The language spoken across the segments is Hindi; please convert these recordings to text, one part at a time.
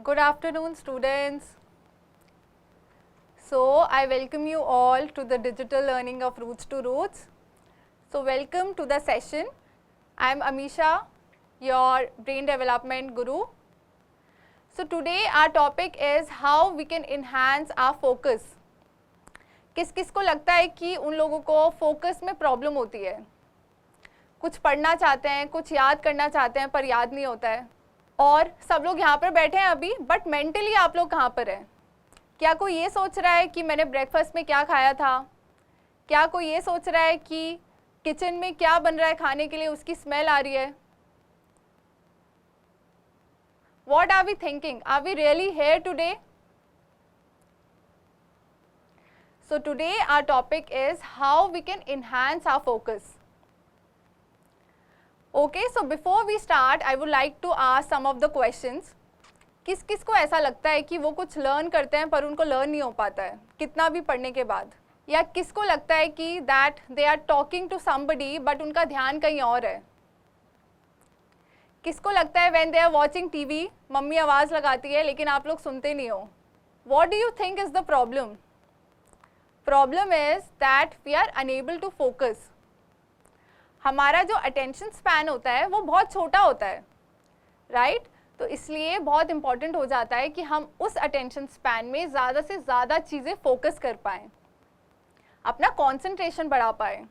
Good afternoon, students. So, I welcome you all to the digital learning of Roots to Roots. So, welcome to the session. I am Amisha, your brain development guru. So, today our topic is how we can enhance our focus. किस किस को लगता है कि उन लोगों को फोकस में प्रॉब्लम होती है? कुछ पढ़ना चाहते हैं, कुछ याद करना चाहते हैं पर याद नहीं होता है, और सब लोग यहाँ पर बैठे हैं अभी, बट मेंटली आप लोग कहाँ पर हैं? क्या कोई ये सोच रहा है कि मैंने ब्रेकफास्ट में क्या खाया था? क्या कोई ये सोच रहा है कि किचन में क्या बन रहा है खाने के लिए, उसकी स्मेल आ रही है? What are we thinking? Are we really here today? So today our topic is how we can enhance our focus. Okay, so before we start, I would like to ask some of the questions. किस किस को ऐसा लगता है कि वो कुछ लर्न करते हैं पर उनको लर्न नहीं हो पाता है कितना भी पढ़ने के बाद? या किसको लगता है कि that they are talking to somebody but उनका ध्यान कहीं और है? किसको लगता है when they are watching TV, mummy आवाज़ लगाती है लेकिन आप लोग सुनते नहीं हो? What do you think is the problem? Problem is that we are unable to focus. हमारा जो अटेंशन स्पैन होता है वो बहुत छोटा होता है, राइट? तो इसलिए बहुत इंपॉर्टेंट हो जाता है कि हम उस अटेंशन स्पैन में ज़्यादा से ज़्यादा चीज़ें फोकस कर पाएँ, अपना कॉन्सेंट्रेशन बढ़ा पाएँ.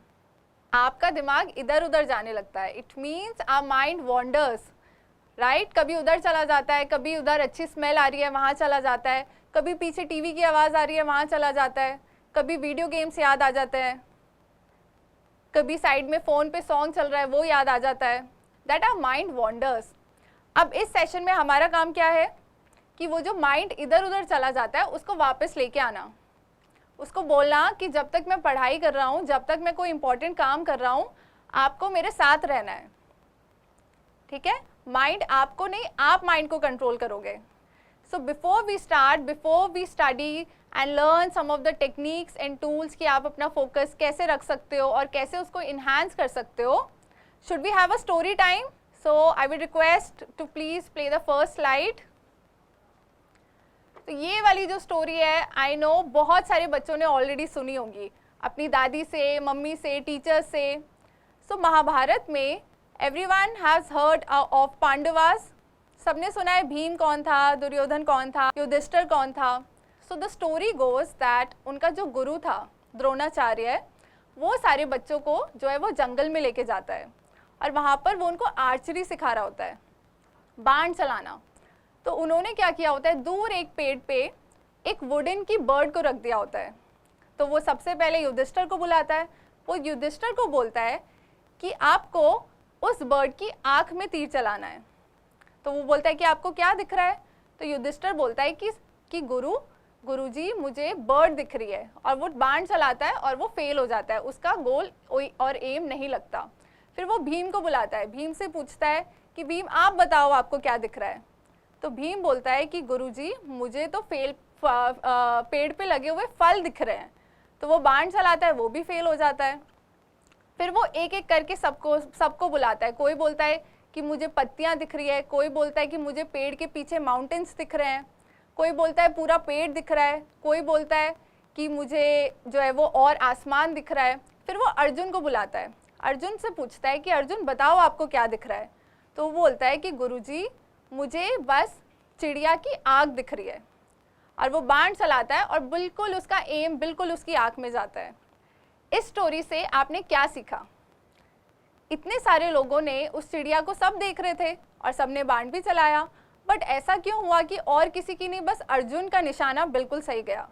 आपका दिमाग इधर उधर जाने लगता है. It means our mind wanders, right? कभी उधर चला जाता है, कभी उधर अच्छी स्मेल आ रही है वहाँ चला जाता है, कभी पीछे टीवी की आवाज़ आ रही है वहाँ चला जाता है, कभी वीडियो गेम्स याद आ जाते हैं, कभी साइड में फ़ोन पे सॉन्ग चल रहा है वो याद आ जाता है. That our mind wanders. अब इस सेशन में हमारा काम क्या है कि वो जो माइंड इधर उधर चला जाता है उसको वापस लेके आना, उसको बोलना कि जब तक मैं पढ़ाई कर रहा हूँ, जब तक मैं कोई इंपॉर्टेंट काम कर रहा हूँ, आपको मेरे साथ रहना है. ठीक है? माइंड आपको नहीं, आप माइंड को कंट्रोल करोगे. So before we start, before we study and learn some of the techniques and tools कि आप अपना फोकस कैसे रख सकते हो और कैसे उसको इन्हांस कर सकते हो, should we have a story time. So I will request to please play the first slide. तो ये वाली जो स्टोरी है, आई नो बहुत सारे बच्चों ने ऑलरेडी सुनी होगी अपनी दादी से, मम्मी से, टीचर से. सो महाभारत में everyone has heard of Pandavas. सबने सुना है भीम कौन था, दुर्योधन कौन था, युधिष्ठिर कौन था. So the story goes that उनका जो गुरु था द्रोणाचार्य, वो सारे बच्चों को जो है वो जंगल में लेके जाता है और वहाँ पर वो उनको आर्चरी सिखा रहा होता है, बाण चलाना. तो उन्होंने क्या किया होता है, दूर एक पेड़ पे एक वुडन की बर्ड को रख दिया होता है. तो वो सबसे पहले युधिष्ठिर को बुलाता है. वो युधिष्ठिर को बोलता है कि आपको उस बर्ड की आँख में तीर चलाना है. तो वो बोलता है कि आपको क्या दिख रहा है? तो युधिष्ठिर बोलता है कि गुरुजी मुझे बर्ड दिख रही है, और वो बाण चलाता है और वो फेल हो जाता है, उसका गोल और एम नहीं लगता. फिर वो भीम को बुलाता है, भीम से पूछता है कि भीम आप बताओ आपको क्या दिख रहा है? तो भीम बोलता है कि गुरुजी मुझे तो पेड़ पे लगे हुए फल दिख रहे हैं. तो वो बाण चलाता है, वो भी फेल हो जाता है. फिर वो एक एक करके सबको बुलाता है. कोई बोलता है कि मुझे पत्तियां दिख रही है, कोई बोलता है कि मुझे पेड़ के पीछे माउंटेन्स दिख रहे हैं, कोई बोलता है पूरा पेड़ दिख रहा है, कोई बोलता है कि मुझे जो है वो और आसमान दिख रहा है. फिर वो अर्जुन को बुलाता है, अर्जुन से पूछता है कि अर्जुन बताओ आपको क्या दिख रहा है? तो वो बोलता है कि गुरुजी मुझे बस चिड़िया की आँख दिख रही है. और वो बाण चलाता है और बिल्कुल उसका एम बिल्कुल उसकी आँख में जाता है. इस स्टोरी से आपने क्या सीखा? इतने सारे लोगों ने उस चिड़िया को सब देख रहे थे और सबने बाण भी चलाया, बट ऐसा क्यों हुआ कि और किसी की नहीं, बस अर्जुन का निशाना बिल्कुल सही गया?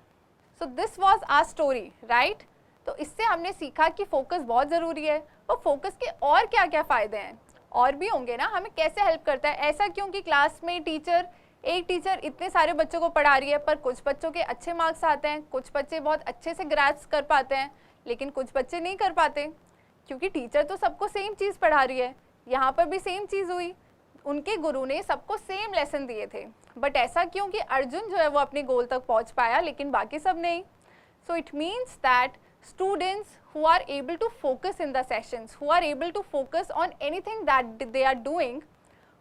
So this was our story, right? तो इससे हमने सीखा कि फोकस बहुत ज़रूरी है. वो फोकस के और क्या क्या फ़ायदे हैं? और भी होंगे ना, हमें कैसे हेल्प करता है? ऐसा क्यों कि क्लास में एक टीचर इतने सारे बच्चों को पढ़ा रही है पर कुछ बच्चों के अच्छे मार्क्स आते हैं, कुछ बच्चे बहुत अच्छे से ग्रैस्प कर पाते हैं, लेकिन कुछ बच्चे नहीं कर पाते, क्योंकि टीचर तो सबको सेम चीज़ पढ़ा रही है. यहाँ पर भी सेम चीज़ हुई, उनके गुरु ने सबको सेम लेसन दिए थे, बट ऐसा क्यों कि अर्जुन जो है वो अपने गोल तक पहुँच पाया लेकिन बाकी सब नहीं. सो it means that students who are able to focus in the sessions, who are able to focus on anything that they are doing,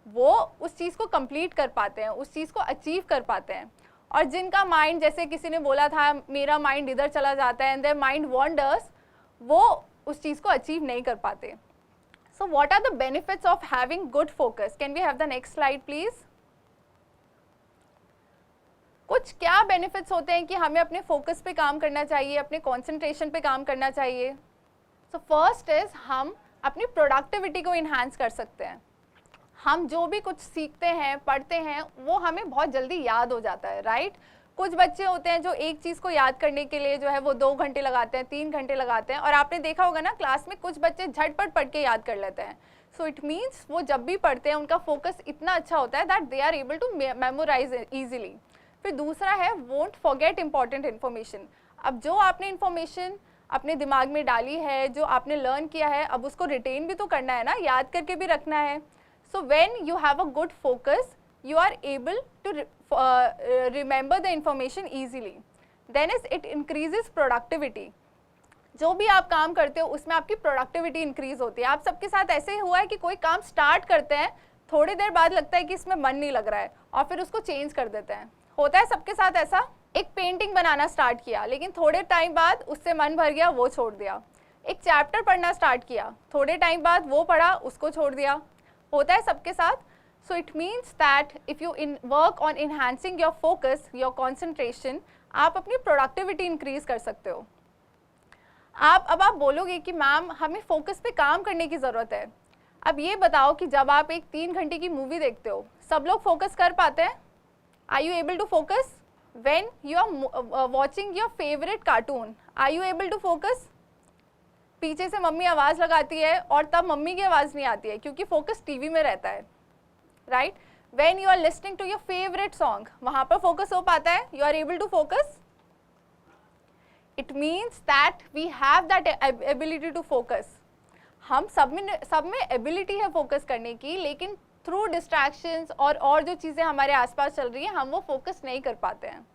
वो उस चीज़ को कंप्लीट कर पाते हैं, उस चीज़ को अचीव कर पाते हैं। और जिनका माइंड, जैसे किसी ने बोला था मेरा माइंड इधर चला जाता है एंड देयर माइंड वॉन्डर्स, वो उस चीज़ को अचीव नहीं कर पाते। So what are the benefits of having good focus? Can we have the next slide please? कुछ क्या बेनिफिट्स होते हैं कि हमें अपने फोकस पे काम करना चाहिए, अपने कंसंट्रेशन पे काम करना चाहिए? सो फर्स्ट इज हम अपनी प्रोडक्टिविटी को इन्हांस कर सकते हैं। हम जो भी कुछ सीखते हैं, पढ़ते हैं, वो हमें बहुत जल्दी याद हो जाता है, राइट? कुछ बच्चे होते हैं जो एक चीज़ को याद करने के लिए जो है वो 2 घंटे लगाते हैं, 3 घंटे लगाते हैं, और आपने देखा होगा ना क्लास में कुछ बच्चे झटपट पढ़ के याद कर लेते हैं। सो इट मीन्स वो जब भी पढ़ते हैं उनका फोकस इतना अच्छा होता है that they are able to memorise easily. फिर दूसरा है वोंट फॉरगेट इंपॉर्टेंट इन्फॉर्मेशन। अब जो आपने इन्फॉर्मेशन अपने दिमाग में डाली है, जो आपने लर्न किया है, अब उसको रिटेन भी तो करना है ना, याद करके भी रखना है। So when you have a good focus you are able to remember the information easily. Then is it increases productivity. जो भी आप काम करते हो उसमें आपकी प्रोडक्टिविटी इंक्रीज होती है। आप सबके साथ ऐसे ही हुआ है कि कोई काम स्टार्ट करते हैं, थोड़ी देर बाद लगता है कि इसमें मन नहीं लग रहा है और फिर उसको चेंज कर देते हैं। होता है सबके साथ ऐसा। एक पेंटिंग बनाना स्टार्ट किया लेकिन थोड़े टाइम बाद उससे मन भर गया, वो छोड़ दिया। एक चैप्टर पढ़ना स्टार्ट किया, थोड़े टाइम बाद वो पढ़ा, उसको छोड़ दिया। होता है सबके साथ। So it means that if you work on enhancing your focus, your concentration, आप अपनी प्रोडक्टिविटी इंक्रीज कर सकते हो। अब आप बोलोगे कि मैम हमें फोकस पे काम करने की ज़रूरत है। अब ये बताओ कि जब आप एक 3 घंटे की मूवी देखते हो, सब लोग फोकस कर पाते हैं? Are you able to focus? When you are watching your favourite cartoon, are you able to focus? पीछे से मम्मी आवाज़ लगाती है और तब मम्मी की आवाज़ नहीं आती है क्योंकि फोकस टीवी में रहता है, right? When you are listening to your favorite song, वहाँ पर फोकस हो पाता है? You are able to focus? It means that we have that ability to focus. हम सब में एबिलिटी है फोकस करने की, लेकिन थ्रू डिस्ट्रैक्शंस और जो चीज़ें हमारे आसपास चल रही हैं हम वो फोकस नहीं कर पाते हैं।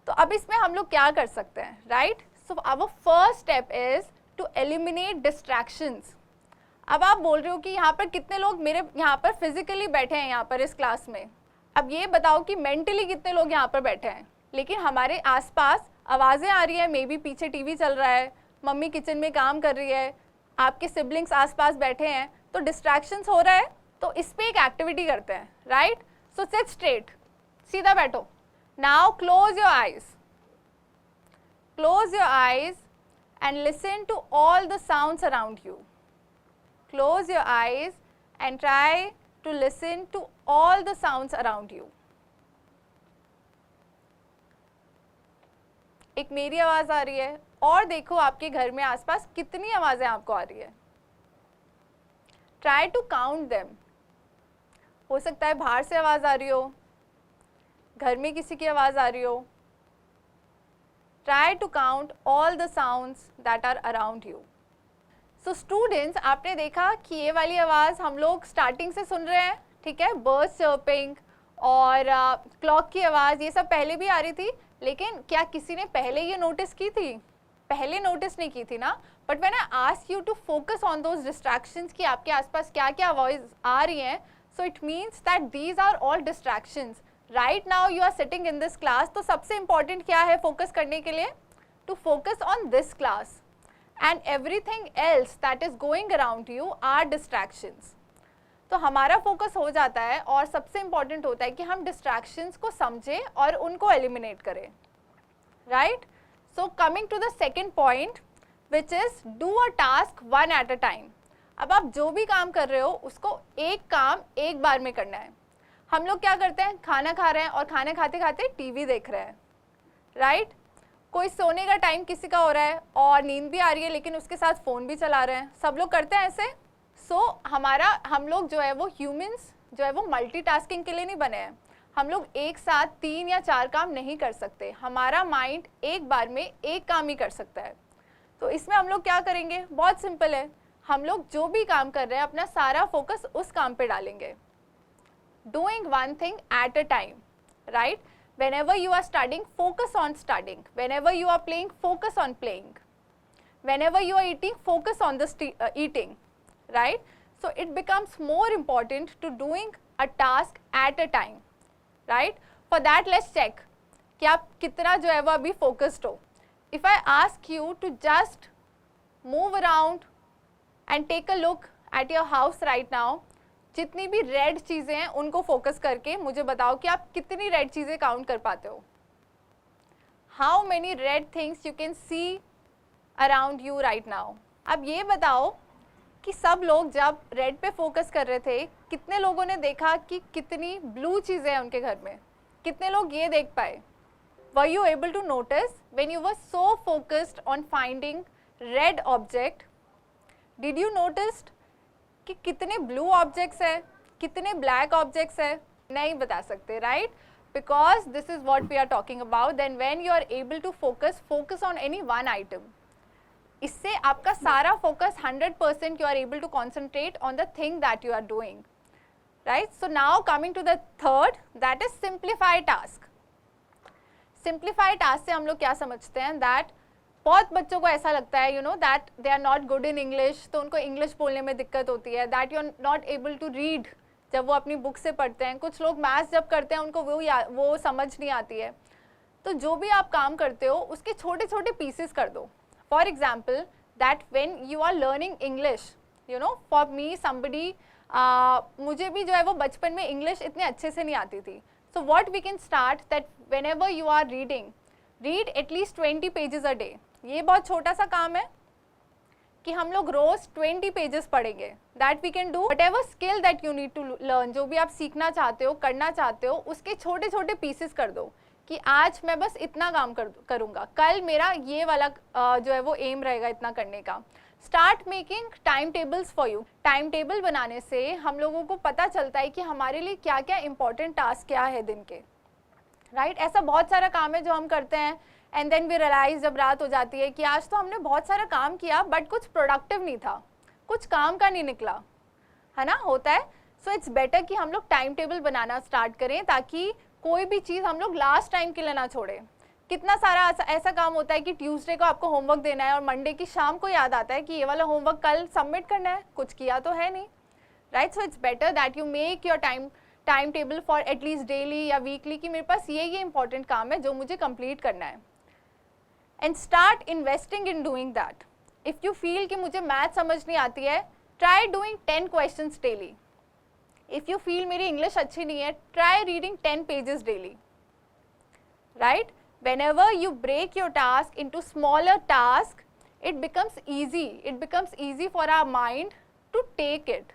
तो अब इसमें हम लोग क्या कर सकते हैं, right? So our first step is to eliminate distractions. अब आप बोल रहे हो कि यहाँ पर कितने लोग मेरे यहाँ पर फिजिकली बैठे हैं यहाँ पर इस क्लास में। अब ये बताओ कि मेंटली कितने लोग यहाँ पर बैठे हैं, लेकिन हमारे आसपास आवाज़ें आ रही हैं, मे बी पीछे टीवी चल रहा है, मम्मी किचन में काम कर रही है, आपके सिबलिंग्स आसपास बैठे हैं, तो डिस्ट्रैक्शंस हो रहा है। तो इस पर एक एक्टिविटी करते हैं, राइट? सो सिट स्ट्रेट, सीधा बैठो। Now close your eyes, close your eyes and listen to all the sounds around you. Close your eyes and try to listen to all the sounds around you. एक मेरी आवाज़ आ रही है और देखो आपके घर में आसपास कितनी आवाज़ें आपको आ रही है। Try to count them. हो सकता है बाहर से आवाज़ आ रही हो, घर में किसी की आवाज़ आ रही हो। Try to count all the sounds that are around you. So students, आपने देखा कि ये वाली आवाज़ हम लोग स्टार्टिंग से सुन रहे हैं, ठीक है? बर्ड्स चर्पिंग और क्लॉक की आवाज़, ये सब पहले भी आ रही थी, लेकिन क्या किसी ने पहले ये नोटिस की थी? पहले नोटिस नहीं की थी ना। But when I ask you to focus on those distractions कि आपके आसपास क्या क्या आवाज़ आ रही हैं, so it means that these are all distractions. Right now you are sitting in this class, तो सबसे इंपॉर्टेंट क्या है फोकस करने के लिए? To focus on this class, and everything else that is going around you are distractions. तो हमारा फोकस हो जाता है और सबसे इम्पॉर्टेंट होता है कि हम डिस्ट्रैक्शंस को समझें और उनको एलिमिनेट करें, right? So coming to the second point which is do a task one at a time. अब आप जो भी काम कर रहे हो उसको एक काम एक बार में करना है। हम लोग क्या करते हैं, खाना खा रहे हैं और खाना खाते खाते टीवी देख रहे हैं, राइट? कोई सोने का टाइम किसी का हो रहा है और नींद भी आ रही है लेकिन उसके साथ फ़ोन भी चला रहे हैं। सब लोग करते हैं ऐसे। हम लोग जो है वो ह्यूमंस जो है वो मल्टीटास्किंग के लिए नहीं बने हैं। हम लोग एक साथ 3 या 4 काम नहीं कर सकते। हमारा माइंड एक बार में एक काम ही कर सकता है। तो इसमें हम लोग क्या करेंगे, बहुत सिंपल है। हम लोग जो भी काम कर रहे हैं अपना सारा फोकस उस काम पे डालेंगे। Doing one thing at a time, right? Whenever you are studying, focus on studying. Whenever you are playing, focus on playing. Whenever you are eating, focus on the eating, right? So it becomes more important to doing a task at a time, right? For that let's check कि आप कितना जो है वो अभी focused हो. If I ask you to just move around and take a look at your house right now, जितनी भी रेड चीज़ें हैं उनको फोकस करके मुझे बताओ कि आप कितनी रेड चीज़ें काउंट कर पाते हो. How many red things you can see around you right now. अब ये बताओ कि सब लोग जब रेड पे फोकस कर रहे थे, कितने लोगों ने देखा कि कितनी ब्लू चीज़ें हैं उनके घर में. कितने लोग ये देख पाए. Were you able to notice when you were so focused on finding red object, did you notice कि कितने ब्लू ऑब्जेक्ट्स हैं, कितने ब्लैक ऑब्जेक्ट्स हैं? नहीं बता सकते, right? Because this is what we are talking about. Then when you are able to focus on any one item, इससे आपका सारा focus 100% you are able to concentrate on the thing that you are doing, right? So now coming to the third, that is simplify task. Simplify task से हम लोग क्या समझते हैं, दैट बहुत बच्चों को ऐसा लगता है that they are not good in English, तो उनको इंग्लिश बोलने में दिक्कत होती है. That you are not able to read जब वो अपनी बुक से पढ़ते हैं. कुछ लोग मैथ्स जब करते हैं उनको वो समझ नहीं आती है. तो जो भी आप काम करते हो उसके छोटे छोटे पीसेस कर दो. For example that when you are learning English, for me somebody, मुझे भी जो है वो बचपन में इंग्लिश इतने अच्छे से नहीं आती थी. So what we can start that whenever you are reading, read at least 20 pages a day. ये बहुत छोटा सा काम है कि हम लोग रोज 20 पेजेस पढ़ेंगे. That we can do. Whatever skill that you need to learn, जो भी आप सीखना चाहते हो, करना चाहते हो, उसके छोटे छोटे पीसेस कर दो कि आज मैं बस इतना काम करूँगा, कल मेरा ये वाला जो है वो एम रहेगा इतना करने का. Start making time tables for you. Time table बनाने से हम लोगों को पता चलता है कि हमारे लिए क्या क्या इंपॉर्टेंट टास्क क्या है दिन के, राइट? ऐसा बहुत सारा काम है जो हम करते हैं एंड देन वी रियलाइज जब रात हो जाती है कि आज तो हमने बहुत सारा काम किया बट कुछ प्रोडक्टिव नहीं था, कुछ काम का नहीं निकला, है ना? होता है. सो इट्स बेटर कि हम लोग टाइम टेबल बनाना स्टार्ट करें ताकि कोई भी चीज़ हम लोग लास्ट टाइम के लिए ना छोड़ें. कितना सारा ऐसा काम होता है कि ट्यूसडे को आपको होमवर्क देना है और मंडे की शाम को याद आता है कि ये वाला होमवर्क कल सबमिट करना है, कुछ किया तो है नहीं, right? So it's better that you make your time table for at least daily या वीकली कि मेरे पास ये इंपॉर्टेंट काम है जो मुझे कंप्लीट करना है. And start investing in doing that. If you feel कि मुझे मैथ समझ नहीं आती है, try doing 10 questions daily. If you feel मेरी इंग्लिश अच्छी नहीं है, try reading 10 pages daily, right? Whenever you break your task into smaller tasks, it becomes easy for our mind to take it.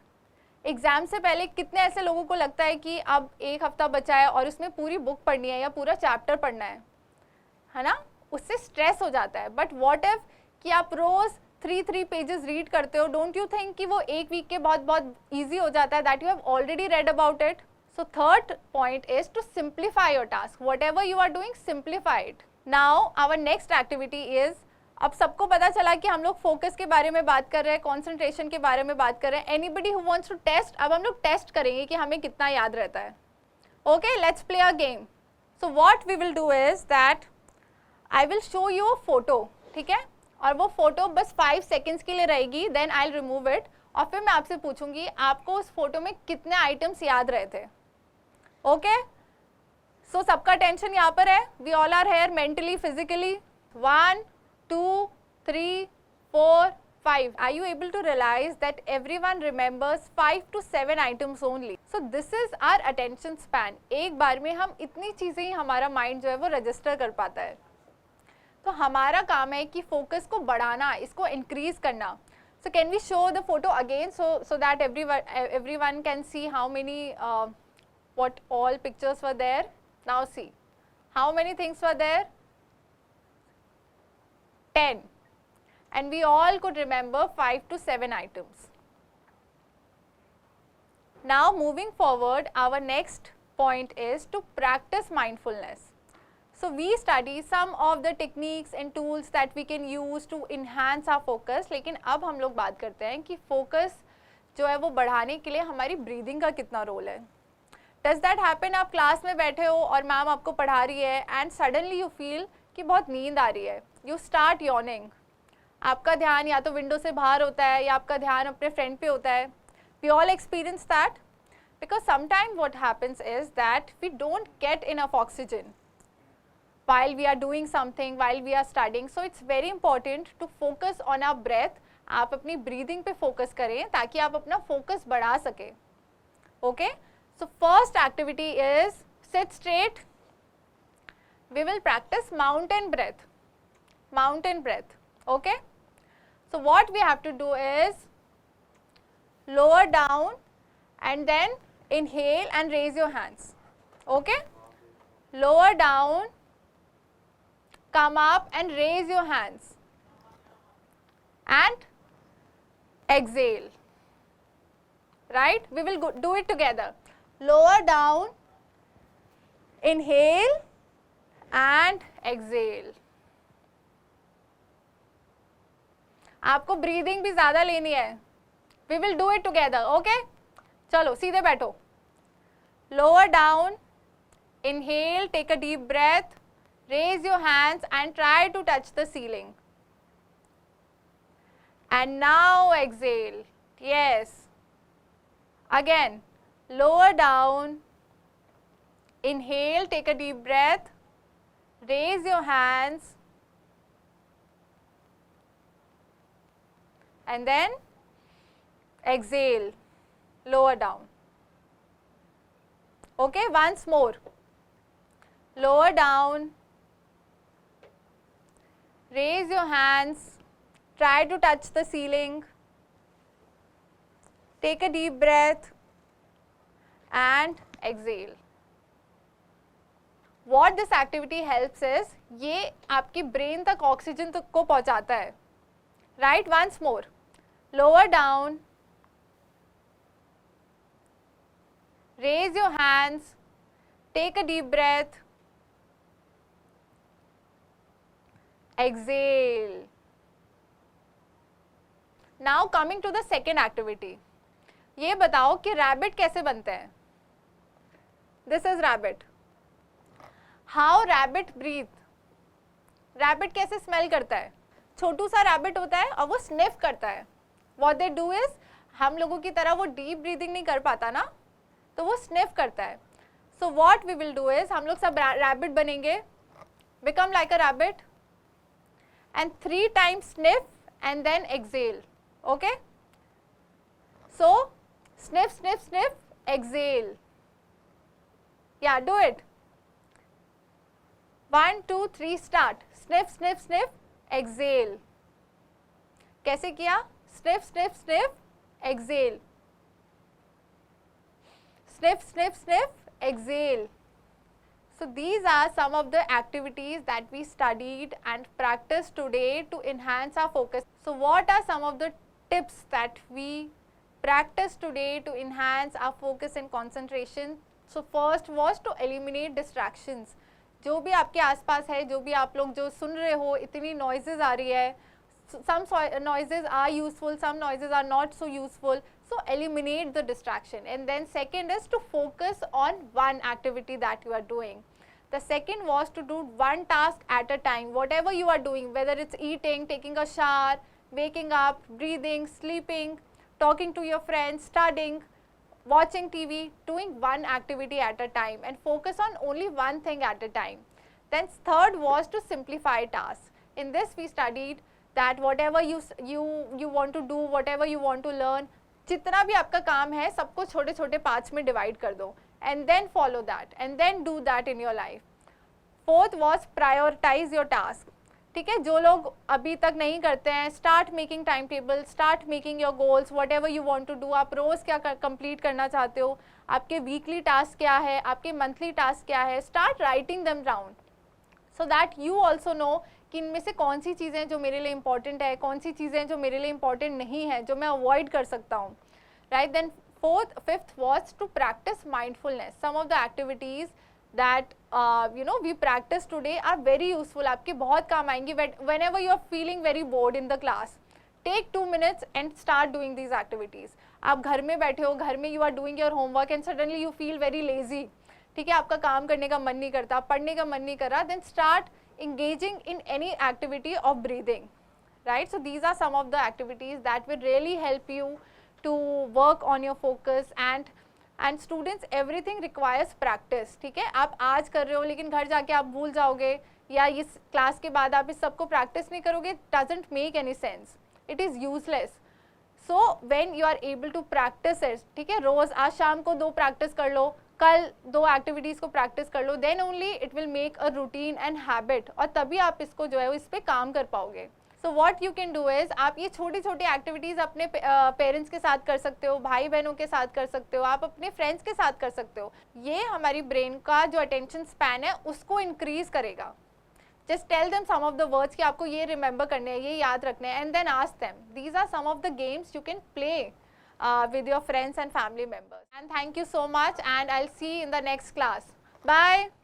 Exam से पहले कितने ऐसे लोगों को लगता है कि अब एक हफ्ता बचा है और उसमें पूरी बुक पढ़नी है या पूरा चैप्टर पढ़ना है ना? उससे स्ट्रेस हो जाता है. बट व्हाट इफ कि आप रोज़ 3 पेजेस रीड करते हो, डोंट यू थिंक कि वो एक वीक के बाद बहुत ईजी हो जाता है, that you have already read about it. So third point is to simplify your task. Whatever you are doing, simplify it. Now our next activity is, अब सबको पता चला कि हम लोग फोकस के बारे में बात कर रहे हैं, कंसंट्रेशन के बारे में बात कर रहे हैं. Anybody who wants to test, अब हम लोग टेस्ट करेंगे कि हमें कितना याद रहता है. Okay, let's play a game. So what we will do is that I will show you a photo, ठीक है? और वो फोटो बस 5 seconds के लिए रहेगी, then I'll remove it. और फिर मैं आपसे पूछूंगी आपको उस फोटो में कितने आइटम्स याद रहे थे. ओके, सो सबका टेंशन यहाँ पर है. We all are here mentally, physically. 1 2 3 4 5. Are you able to realize that everyone remembers 5 to 7 items only? So this is our attention span. एक बार में हम इतनी चीज़ें ही हमारा माइंड जो है वो रजिस्टर कर पाता है. तो हमारा काम है कि फोकस को बढ़ाना, इसको इंक्रीज करना. So can we show the photo again so that everyone can see how many what all pictures were there? Now see, how many things were there? 10. And we all could remember 5 to 7 items. Now moving forward, our next point is to practice mindfulness. So we study some of the techniques and tools that we can use to enhance our focus. लेकिन अब हम लोग बात करते हैं कि focus जो है वो बढ़ाने के लिए हमारी breathing का कितना रोल है. Does that happen? आप क्लास में बैठे हो और मैम आपको पढ़ा रही है and suddenly you feel कि बहुत नींद आ रही है. You start yawning. आपका ध्यान या तो विंडो से बाहर होता है या आपका ध्यान अपने फ्रेंड पे होता है. We all experience that, because sometimes what happens is that we don't get enough oxygen while we are doing something, while we are studying. So it's very important to focus on our breath. आप अपनी breathing पे focus करें ताकि आप अपना focus बढ़ा सकें. Okay? So first activity is sit straight. We will practice mountain breath. Mountain breath. Okay? So what we have to do is lower down and then inhale and raise your hands. Okay? Lower down, come up and raise your hands. And exhale. Right? We will do it together. Lower down, inhale and exhale. आपको ब्रीदिंग भी ज़्यादा लेनी है. We will do it together, okay? चलो सीधे बैठो. Lower down, inhale, take a deep breath, raise your hands and try to touch the ceiling. And now exhale. Yes. Again, lower down, inhale, take a deep breath, raise your hands, and then exhale, lower down. Okay, once more. Lower down, raise your hands, try to touch the ceiling, take a deep breath and exhale. What this activity helps is, ये आपकी brain तक oxygen तक को पहुंचाता है. Right, once more. Lower down, raise your hands, take a deep breath, exhale. Now coming to the second activity. ये बताओ कि rabbit कैसे बनते हैं? This is rabbit. How rabbit breathe? Rabbit कैसे smell करता है? छोटू सा rabbit होता है और वो sniff करता है. What they do is, हम लोगों की तरह वो deep breathing नहीं कर पाता ना, तो वो sniff करता है. So what we will do is, हम लोग सब rabbit बनेंगे, become like a rabbit, and 3 times sniff and then exhale. Okay? So sniff, sniff, sniff, exhale. Yeah, do it. 1, 2, 3, start. Sniff, sniff, sniff, exhale. कैसे किया? Sniff, sniff, sniff, exhale. Sniff, sniff, sniff, exhale. So these are some of the activities that we studied and practiced today to enhance our focus. So what are some of the tips that we practiced today to enhance our focus and concentration? So first was to eliminate distractions. जो भी आपके आसपास है, जो भी आप लोग जो सुन रहे हो, इतनी noises आ रही है. Some noises are useful, some noises are not so useful. So eliminate the distraction. And then second is to focus on one activity that you are doing. The second was to do one task at a time. Whatever you are doing, whether it's eating, taking a shower, waking up, breathing, sleeping, talking to your friends, studying, watching TV, doing one activity at a time and focus on only one thing at a time. Then third was to simplify tasks. In this we studied that whatever you want to do, whatever you want to learn, जितना भी आपका काम है सबको छोटे छोटे पार्ट्स में डिवाइड कर दो and then follow that and then do that in your life. Fourth was prioritize your task. ठीक है, जो लोग अभी तक नहीं करते हैं, start making timetable, start making your goals, whatever you want to do. आप रोज़ क्या complete करना चाहते हो, आपके weekly task क्या है, आपके monthly task क्या है, start writing them down so that you also know कि इनमें से कौन सी चीज़ें जो मेरे लिए important है, कौन सी चीज़ें जो मेरे लिए important नहीं है, जो मैं avoid कर सकता हूँ. Right, then fifth was to practice mindfulness. Some of the activities that we practice today are very useful. आपके बहुत काम आएंगी. Whenever you are feeling very bored in the class, take 2 minutes and start doing these activities. आप घर में बैठे हो, घर में you are doing your homework and suddenly you feel very lazy. ठीक है, आपका काम करने का मन नहीं करता, पढ़ने का मन नहीं कर रहा, then start engaging in any activity of breathing. Right, so these are some of the activities that will really help you to work on your focus and students everything requires practice. ठीक है, आप आज कर रहे हो लेकिन घर जाके आप भूल जाओगे, या इस क्लास के बाद आप इस सबको प्रैक्टिस नहीं करोगे, doesn't make any sense, it is useless. So when you are able to practice it, ठीक है, रोज आज शाम को 2 प्रैक्टिस कर लो, कल 2 एक्टिविटीज़ को प्रैक्टिस कर लो, then only it will make a routine and habit, और तभी आप इसको जो है इस पर काम कर पाओगे. So what you can do is, आप ये छोटी छोटी एक्टिविटीज़ अपने पेरेंट्स के साथ कर सकते हो, भाई बहनों के साथ कर सकते हो, आप अपने फ्रेंड्स के साथ कर सकते हो. ये हमारी ब्रेन का जो अटेंशन स्पैन है उसको इंक्रीज करेगा. Just tell them some of the words कि आपको ये remember करने हैं, ये याद रखने हैं, and then ask them. These are some of the games you can play with your friends and family members. And thank you so much, and I'll see you in the next class. Bye.